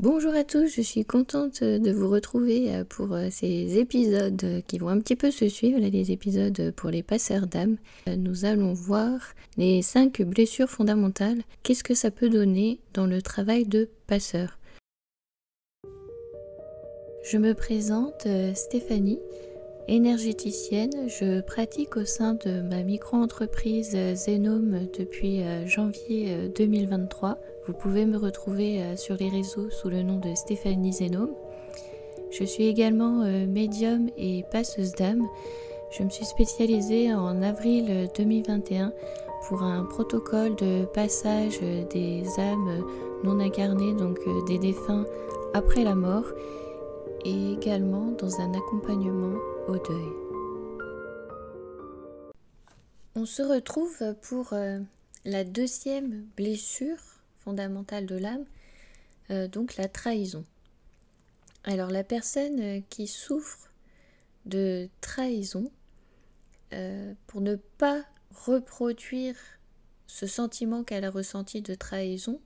Bonjour à tous, je suis contente de vous retrouver pour ces épisodes qui vont un petit peu se suivre, là, les épisodes pour les passeurs d'âme. Nous allons voir les 5 blessures fondamentales. Qu'est-ce que ça peut donner dans le travail de passeur? Je me présente Stéphanie, énergéticienne. Je pratique au sein de ma micro-entreprise Zenome depuis janvier 2023. Vous pouvez me retrouver sur les réseaux sous le nom de Stéphanie Zenome. Je suis également médium et passeuse d'âme. Je me suis spécialisée en avril 2021 pour un protocole de passage des âmes non incarnées, donc des défunts après la mort, et également dans un accompagnement au deuil. On se retrouve pour la deuxième blessure fondamentale de l'âme, donc la trahison. Alors la personne qui souffre de trahison, pour ne pas reproduire ce sentiment qu'elle a ressenti de trahison,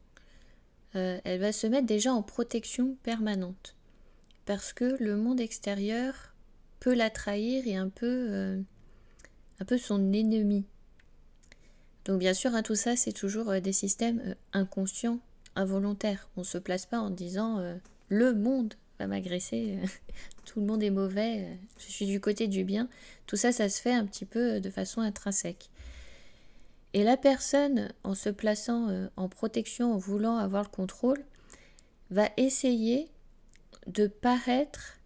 elle va se mettre déjà en protection permanente. Parce que le monde extérieur peut la trahir et un peu son ennemi. Donc bien sûr, tout ça, c'est toujours des systèmes inconscients, involontaires. On ne se place pas en disant le monde va m'agresser, tout le monde est mauvais, je suis du côté du bien. Tout ça, ça se fait un petit peu de façon intrinsèque. Et la personne, en se plaçant en protection, en voulant avoir le contrôle, va essayer de paraître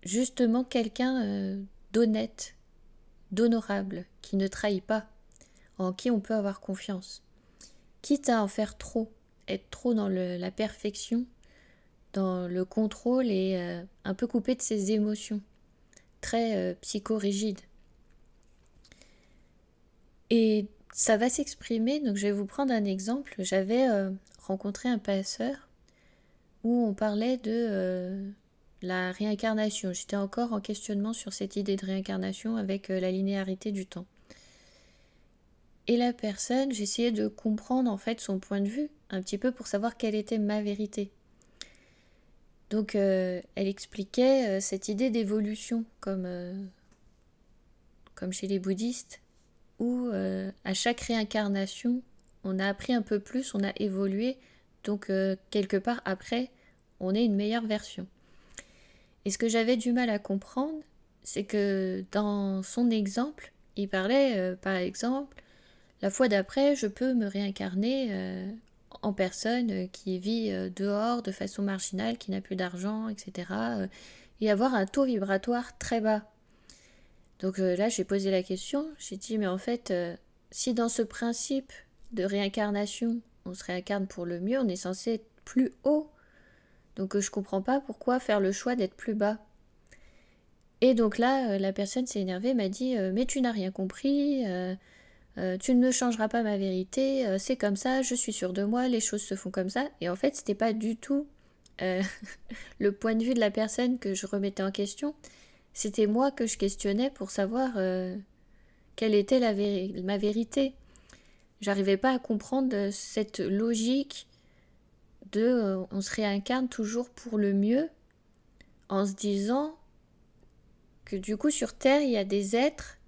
justement quelqu'un d'honnête, d'honorable, qui ne trahit pas, en qui on peut avoir confiance. Quitte à en faire trop, être trop dans la perfection, dans le contrôle et un peu coupé de ses émotions, très psychorigide. Et ça va s'exprimer, donc je vais vous prendre un exemple. J'avais rencontré un passeur où on parlait de la réincarnation. J'étais encore en questionnement sur cette idée de réincarnation avec la linéarité du temps. Et la personne, j'essayais de comprendre en fait son point de vue, un petit peu pour savoir quelle était ma vérité. Donc elle expliquait cette idée d'évolution comme chez les bouddhistes, où à chaque réincarnation, on a appris un peu plus, on a évolué, donc quelque part après, on est une meilleure version. Et ce que j'avais du mal à comprendre, c'est que dans son exemple, il parlait, par exemple, la fois d'après, je peux me réincarner en personne qui vit dehors de façon marginale, qui n'a plus d'argent, etc. Et avoir un taux vibratoire très bas. Donc là, j'ai posé la question, j'ai dit, mais en fait, si dans ce principe de réincarnation, on se réincarne pour le mieux, on est censé être plus haut. Donc je comprends pas pourquoi faire le choix d'être plus bas. Et donc là, la personne s'est énervée, m'a dit mais tu n'as rien compris, tu ne changeras pas ma vérité, c'est comme ça, je suis sûre de moi, les choses se font comme ça. Et en fait, c'était pas du tout le point de vue de la personne que je remettais en question. C'était moi que je questionnais pour savoir quelle était ma vérité. J'arrivais pas à comprendre cette logique de on se réincarne toujours pour le mieux, en se disant que du coup sur Terre il y a des êtres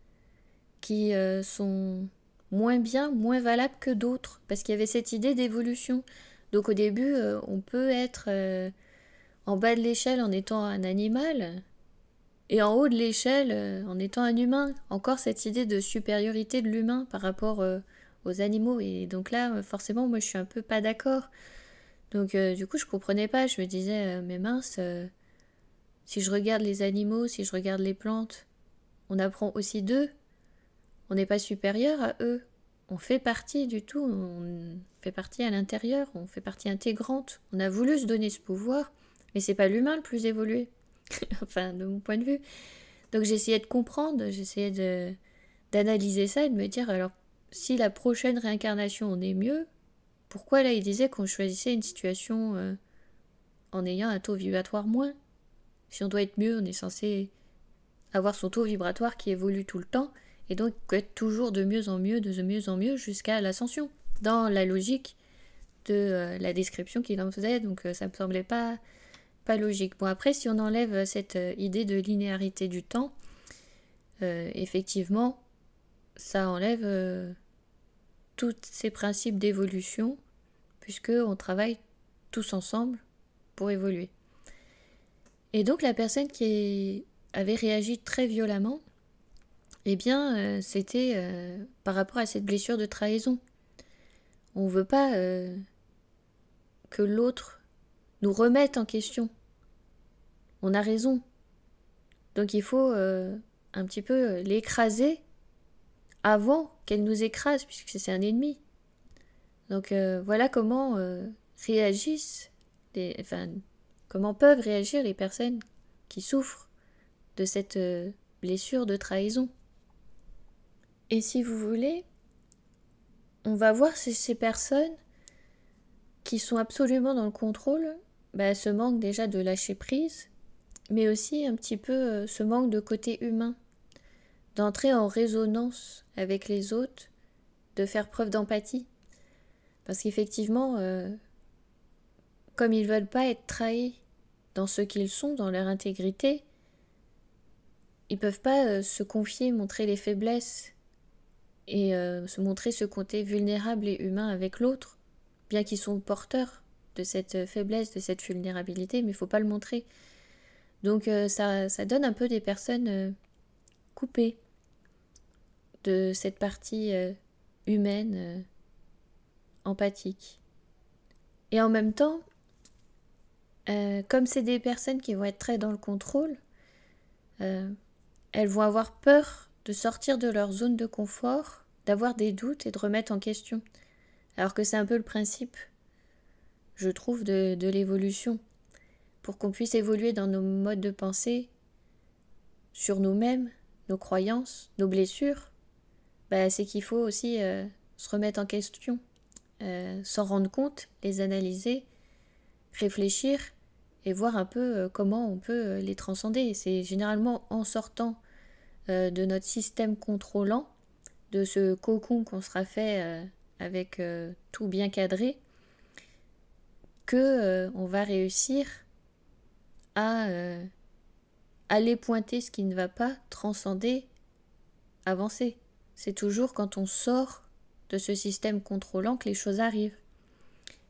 qui sont moins bien, moins valables que d'autres, parce qu'il y avait cette idée d'évolution. Donc au début on peut être en bas de l'échelle en étant un animal, et en haut de l'échelle en étant un humain. Encore cette idée de supériorité de l'humain par rapport aux animaux, et donc là forcément moi je suis un peu pas d'accord. Donc du coup je comprenais pas, je me disais mais mince, si je regarde les animaux, si je regarde les plantes, on apprend aussi d'eux, on n'est pas supérieur à eux, on fait partie du tout, on fait partie à l'intérieur, on fait partie intégrante, on a voulu se donner ce pouvoir, mais c'est pas l'humain le plus évolué, enfin de mon point de vue. Donc j'essayais de comprendre, j'essayais d'analyser ça et de me dire alors si la prochaine réincarnation on est mieux, pourquoi là il disait qu'on choisissait une situation en ayant un taux vibratoire moins? Si on doit être mieux, on est censé avoir son taux vibratoire qui évolue tout le temps et donc être toujours de mieux en mieux jusqu'à l'ascension, dans la logique de la description qu'il en faisait, donc ça me semblait pas logique. Bon, après, si on enlève cette idée de linéarité du temps, effectivement, ça enlève tous ces principes d'évolution, puisqu'on travaille tous ensemble pour évoluer. Et donc la personne qui avait réagi très violemment, eh bien, c'était par rapport à cette blessure de trahison. On ne veut pas que l'autre nous remette en question. On a raison. Donc il faut un petit peu l'écraser avant qu'elle nous écrase, puisque c'est un ennemi. Donc voilà comment réagissent, comment peuvent réagir les personnes qui souffrent de cette blessure de trahison. Et si vous voulez, on va voir ces personnes qui sont absolument dans le contrôle, ce manque déjà de lâcher prise, mais aussi un petit peu ce manque de côté humain, d'entrer en résonance avec les autres, de faire preuve d'empathie. Parce qu'effectivement, comme ils ne veulent pas être trahis dans ce qu'ils sont, dans leur intégrité, ils ne peuvent pas se confier, montrer les faiblesses et se montrer ce côté vulnérable et humain avec l'autre, bien qu'ils sont porteurs de cette faiblesse, de cette vulnérabilité, mais il ne faut pas le montrer. Donc ça donne un peu des personnes coupées de cette partie humaine, empathique. Et en même temps, comme c'est des personnes qui vont être très dans le contrôle, elles vont avoir peur de sortir de leur zone de confort, d'avoir des doutes et de remettre en question. Alors que c'est un peu le principe, je trouve, de l'évolution. Pour qu'on puisse évoluer dans nos modes de pensée, sur nous-mêmes, nos croyances, nos blessures, c'est qu'il faut aussi se remettre en question, s'en rendre compte, les analyser, réfléchir et voir un peu comment on peut les transcender. Et c'est généralement en sortant de notre système contrôlant, de ce cocon qu'on sera fait avec tout bien cadré, que on va réussir à aller pointer ce qui ne va pas, transcender, avancer. C'est toujours quand on sort de ce système contrôlant que les choses arrivent.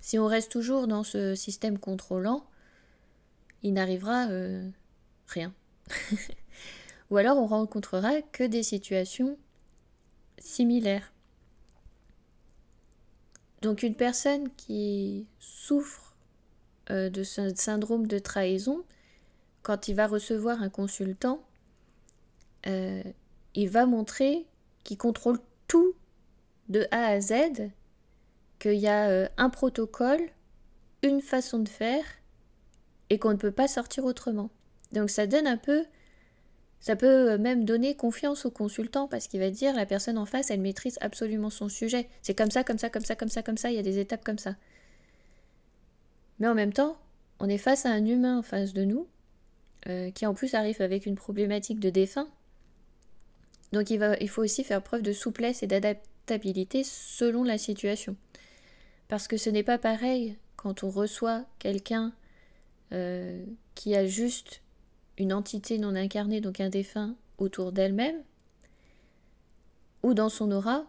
Si on reste toujours dans ce système contrôlant, il n'arrivera rien. Ou alors on rencontrera que des situations similaires. Donc une personne qui souffre de ce syndrome de trahison, quand il va recevoir un consultant, il va montrer qu'il contrôle tout de A à Z, qu'il y a un protocole, une façon de faire, et qu'on ne peut pas sortir autrement. Donc ça donne un peu, ça peut même donner confiance au consultant, parce qu'il va dire, la personne en face, elle maîtrise absolument son sujet. C'est comme ça, comme ça, comme ça, comme ça, comme ça, il y a des étapes comme ça. Mais en même temps, on est face à un humain en face de nous, qui en plus arrive avec une problématique de défunt. Donc il faut aussi faire preuve de souplesse et d'adaptabilité selon la situation. Parce que ce n'est pas pareil quand on reçoit quelqu'un qui a juste une entité non incarnée, donc un défunt, autour d'elle-même, ou dans son aura,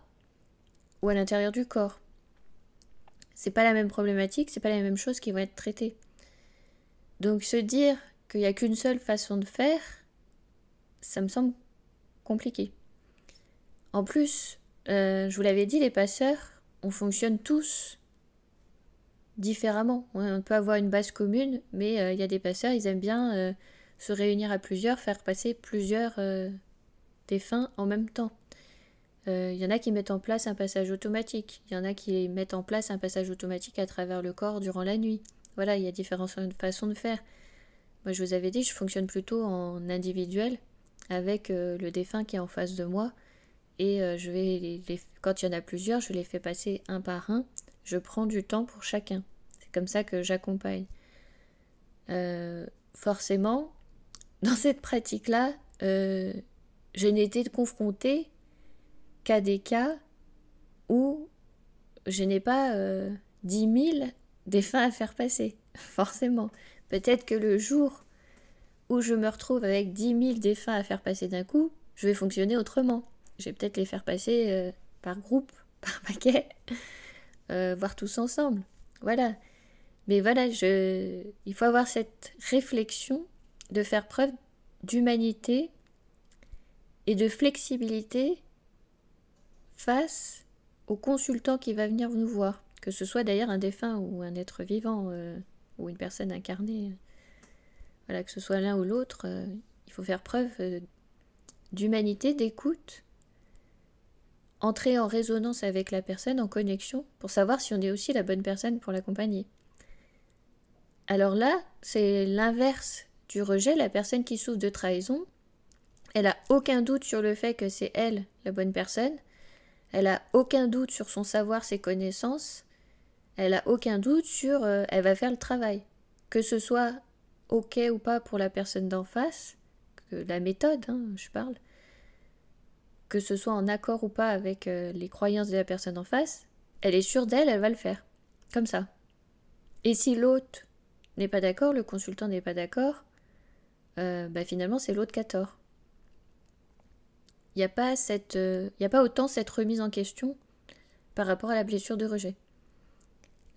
ou à l'intérieur du corps. C'est pas la même problématique, c'est pas la même chose qui va être traitée. Donc se dire qu'il n'y a qu'une seule façon de faire, ça me semble compliqué. En plus, je vous l'avais dit, les passeurs, on fonctionne tous différemment. On peut avoir une base commune, mais il y a des passeurs, ils aiment bien se réunir à plusieurs, faire passer plusieurs défunts en même temps. Il y en a qui mettent en place un passage automatique. Il y en a qui mettent en place un passage automatique à travers le corps durant la nuit. Voilà, il y a différentes façons de faire. Moi, je vous avais dit, je fonctionne plutôt en individuel avec le défunt qui est en face de moi. Et je vais quand il y en a plusieurs, je les fais passer un par un. Je prends du temps pour chacun. C'est comme ça que j'accompagne. Forcément, dans cette pratique-là, je n'ai été confrontée qu'à des cas où je n'ai pas 10 000 défunts à faire passer, forcément. Peut-être que le jour où je me retrouve avec 10 000 défunts à faire passer d'un coup, je vais fonctionner autrement. Je vais peut-être les faire passer par groupe, par paquet, voire tous ensemble. Voilà. Mais voilà, il faut avoir cette réflexion de faire preuve d'humanité et de flexibilité face au consultant qui va venir nous voir. Que ce soit d'ailleurs un défunt ou un être vivant ou une personne incarnée. Voilà, que ce soit l'un ou l'autre, il faut faire preuve d'humanité, d'écoute, entrer en résonance avec la personne, en connexion, pour savoir si on est aussi la bonne personne pour l'accompagner. Alors là, c'est l'inverse du rejet. La personne qui souffre de trahison, elle n'a aucun doute sur le fait que c'est elle la bonne personne. Elle n'a aucun doute sur son savoir, ses connaissances. Elle n'a aucun doute sur elle va faire le travail. Que ce soit ok ou pas pour la personne d'en face, que la méthode, je parle, que ce soit en accord ou pas avec les croyances de la personne en face, elle est sûre d'elle, elle va le faire. Comme ça. Et si l'autre n'est pas d'accord, le consultant n'est pas d'accord, finalement c'est l'autre qui a tort. Il n'y a pas autant cette remise en question par rapport à la blessure de rejet.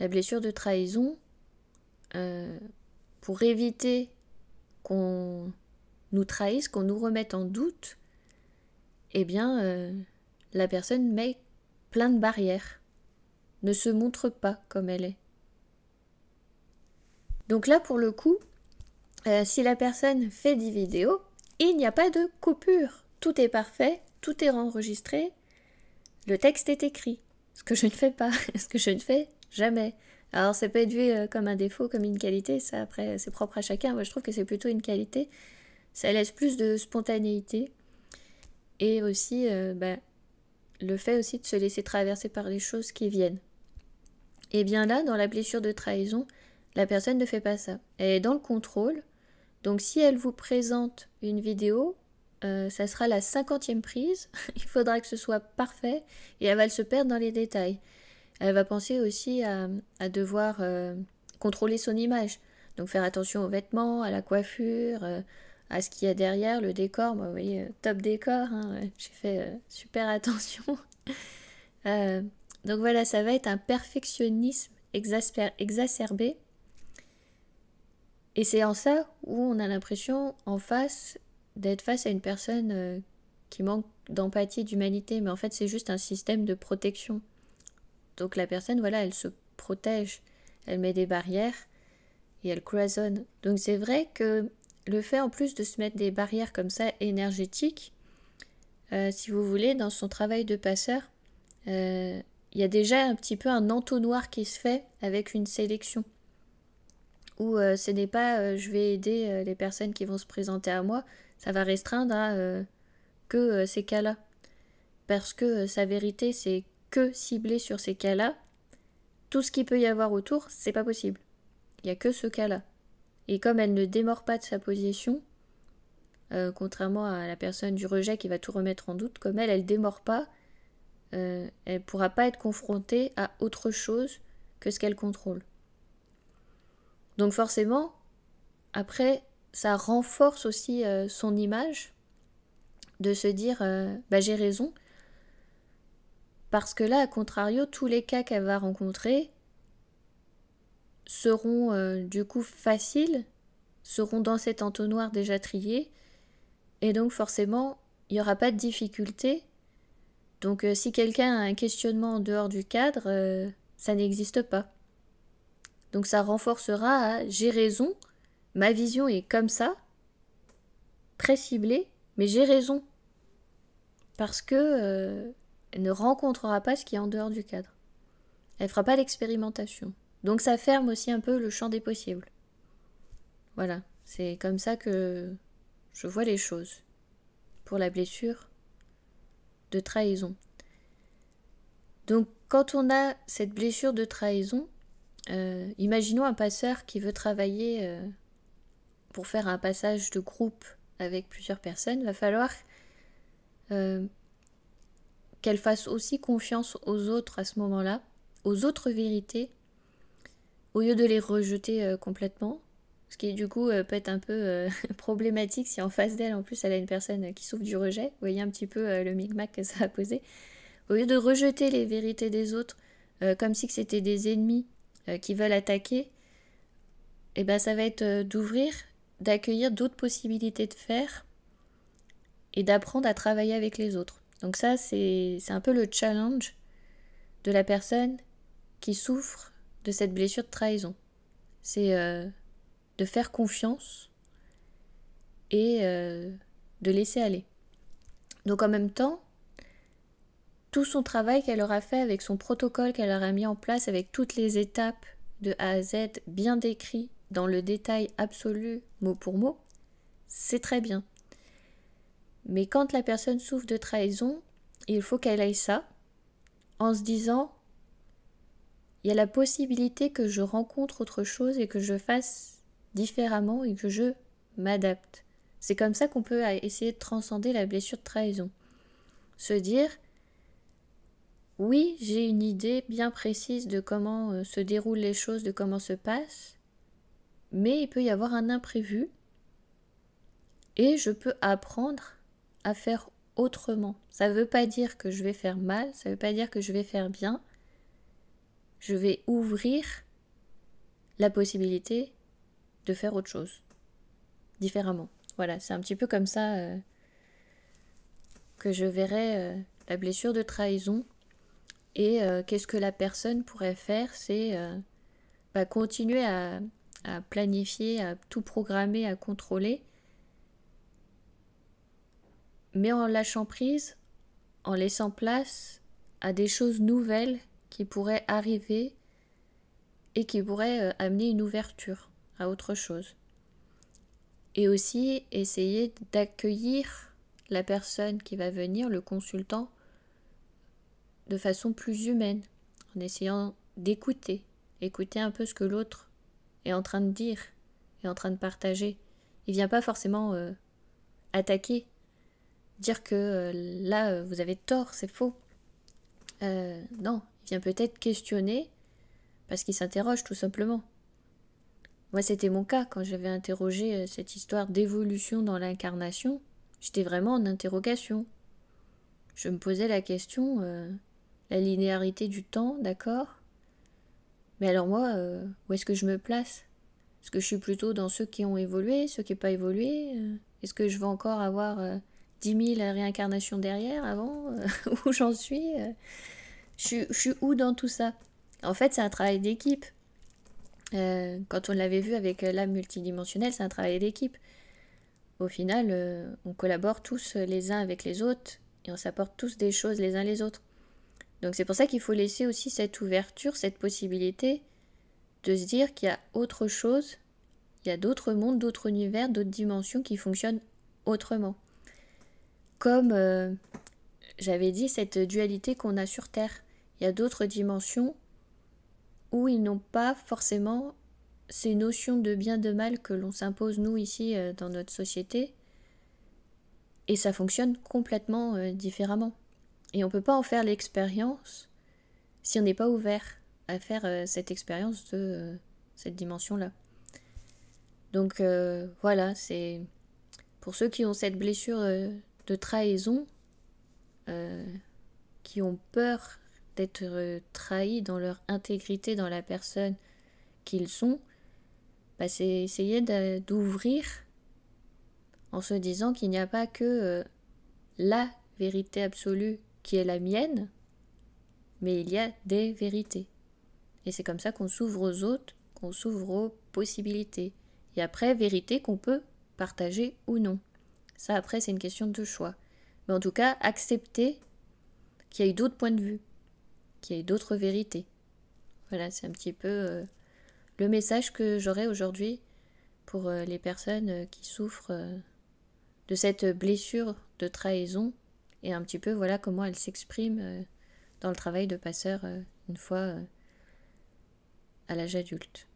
La blessure de trahison, pour éviter qu'on nous trahisse, qu'on nous remette en doute, eh bien, la personne met plein de barrières, ne se montre pas comme elle est. Donc là, pour le coup, si la personne fait des vidéos, il n'y a pas de coupure. Tout est parfait, tout est enregistré, le texte est écrit. Ce que je ne fais pas, ce que je ne fais jamais. Alors ça peut être vu comme un défaut, comme une qualité, ça après c'est propre à chacun. Moi je trouve que c'est plutôt une qualité. Ça laisse plus de spontanéité. Et aussi le fait aussi de se laisser traverser par les choses qui viennent. Et bien là, dans la blessure de trahison, la personne ne fait pas ça. Elle est dans le contrôle. Donc si elle vous présente une vidéo, ça sera la 50e prise. Il faudra que ce soit parfait et elle va se perdre dans les détails. Elle va penser aussi à devoir contrôler son image. Donc faire attention aux vêtements, à la coiffure, à ce qu'il y a derrière, le décor. Moi, vous voyez, top décor, j'ai fait super attention. Donc voilà, ça va être un perfectionnisme exacerbé. Et c'est en ça où on a l'impression d'être face à une personne qui manque d'empathie, d'humanité. Mais en fait, c'est juste un système de protection. Donc la personne, voilà, elle se protège, elle met des barrières et elle cloisonne. Donc c'est vrai que le fait en plus de se mettre des barrières comme ça énergétiques, si vous voulez, dans son travail de passeur, il y a déjà un petit peu un entonnoir qui se fait avec une sélection. Où ce n'est pas je vais aider les personnes qui vont se présenter à moi, ça va restreindre à que ces cas-là. Parce que sa vérité, c'est que ciblé sur ces cas-là, tout ce qu'il peut y avoir autour, c'est pas possible. Il n'y a que ce cas-là. Et comme elle ne démord pas de sa position, contrairement à la personne du rejet qui va tout remettre en doute, comme elle ne démord pas, elle ne pourra pas être confrontée à autre chose que ce qu'elle contrôle. Donc forcément, après, ça renforce aussi son image de se dire j'ai raison. Parce que là, à contrario, tous les cas qu'elle va rencontrer seront du coup faciles, seront dans cet entonnoir déjà trié, et donc forcément, il n'y aura pas de difficulté. Donc si quelqu'un a un questionnement en dehors du cadre, ça n'existe pas. Donc ça renforcera à j'ai raison, ma vision est comme ça, très ciblée, mais j'ai raison. Parce que elle ne rencontrera pas ce qui est en dehors du cadre. Elle ne fera pas l'expérimentation. Donc ça ferme aussi un peu le champ des possibles. Voilà, c'est comme ça que je vois les choses pour la blessure de trahison. Donc quand on a cette blessure de trahison, imaginons un passeur qui veut travailler pour faire un passage de groupe avec plusieurs personnes, il va falloir qu'elle fasse aussi confiance aux autres à ce moment-là, aux autres vérités, au lieu de les rejeter complètement, ce qui du coup peut être un peu problématique si en face d'elle, en plus, elle a une personne qui souffre du rejet. Vous voyez un petit peu le micmac que ça a posé. Au lieu de rejeter les vérités des autres comme si c'était des ennemis qui veulent attaquer, et ben ça va être d'ouvrir, d'accueillir d'autres possibilités de faire et d'apprendre à travailler avec les autres. Donc ça, c'est un peu le challenge de la personne qui souffre de cette blessure de trahison. C'est de faire confiance et de laisser aller. Donc en même temps, tout son travail qu'elle aura fait avec son protocole qu'elle aura mis en place, avec toutes les étapes de A à Z bien décrites dans le détail absolu, mot pour mot, c'est très bien. Mais quand la personne souffre de trahison, il faut qu'elle aille ça en se disant il y a la possibilité que je rencontre autre chose et que je fasse différemment et que je m'adapte. C'est comme ça qu'on peut essayer de transcender la blessure de trahison. Se dire oui, j'ai une idée bien précise de comment se déroulent les choses, de comment se passe, mais il peut y avoir un imprévu et je peux apprendre à faire autrement. Ça ne veut pas dire que je vais faire mal, ça ne veut pas dire que je vais faire bien. Je vais ouvrir la possibilité de faire autre chose, différemment. Voilà, c'est un petit peu comme ça que je verrais la blessure de trahison. Et qu'est-ce que la personne pourrait faire, c'est continuer à planifier, à tout programmer, à contrôler, mais en lâchant prise, en laissant place à des choses nouvelles qui pourraient arriver et qui pourraient amener une ouverture à autre chose. Et aussi essayer d'accueillir la personne qui va venir, le consultant, de façon plus humaine, en essayant d'écouter, écouter un peu ce que l'autre est en train de dire, est en train de partager. Il vient pas forcément attaquer, dire que là vous avez tort, c'est faux. Non, il vient peut-être questionner parce qu'il s'interroge tout simplement. Moi, c'était mon cas quand j'avais interrogé cette histoire d'évolution dans l'incarnation. J'étais vraiment en interrogation. Je me posais la question, la linéarité du temps, d'accord, mais alors moi, où est-ce que je me place? Est-ce que je suis plutôt dans ceux qui ont évolué, ceux qui n'ont pas évolué? Est-ce que je vais encore avoir 10 000 réincarnations derrière avant? Où j'en suis? Je suis où dans tout ça? En fait, c'est un travail d'équipe. Quand on l'avait vu avec l'âme multidimensionnelle, c'est un travail d'équipe. Au final, on collabore tous les uns avec les autres et on s'apporte tous des choses les uns les autres. Donc c'est pour ça qu'il faut laisser aussi cette ouverture, cette possibilité de se dire qu'il y a autre chose, il y a d'autres mondes, d'autres univers, d'autres dimensions qui fonctionnent autrement. Comme j'avais dit, cette dualité qu'on a sur Terre. Il y a d'autres dimensions où ils n'ont pas forcément ces notions de bien, de mal que l'on s'impose nous ici dans notre société. Et ça fonctionne complètement différemment. Et on ne peut pas en faire l'expérience si on n'est pas ouvert à faire cette expérience de cette dimension-là. Donc voilà, c'est pour ceux qui ont cette blessure de trahison, qui ont peur d'être trahis dans leur intégrité, dans la personne qu'ils sont, c'est essayer d'ouvrir en se disant qu'il n'y a pas que la vérité absolue qui est la mienne, mais il y a des vérités. Et c'est comme ça qu'on s'ouvre aux autres, qu'on s'ouvre aux possibilités. Et après, vérité qu'on peut partager ou non. Ça, après, c'est une question de choix. Mais en tout cas, accepter qu'il y ait d'autres points de vue, qu'il y ait d'autres vérités. Voilà, c'est un petit peu le message que j'aurais aujourd'hui pour les personnes qui souffrent de cette blessure de trahison et un petit peu voilà comment elle s'exprime dans le travail de passeur une fois à l'âge adulte.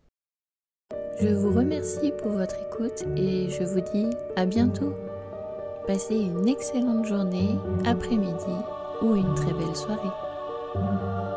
Je vous remercie pour votre écoute et je vous dis à bientôt. Passez une excellente journée, après-midi ou une très belle soirée.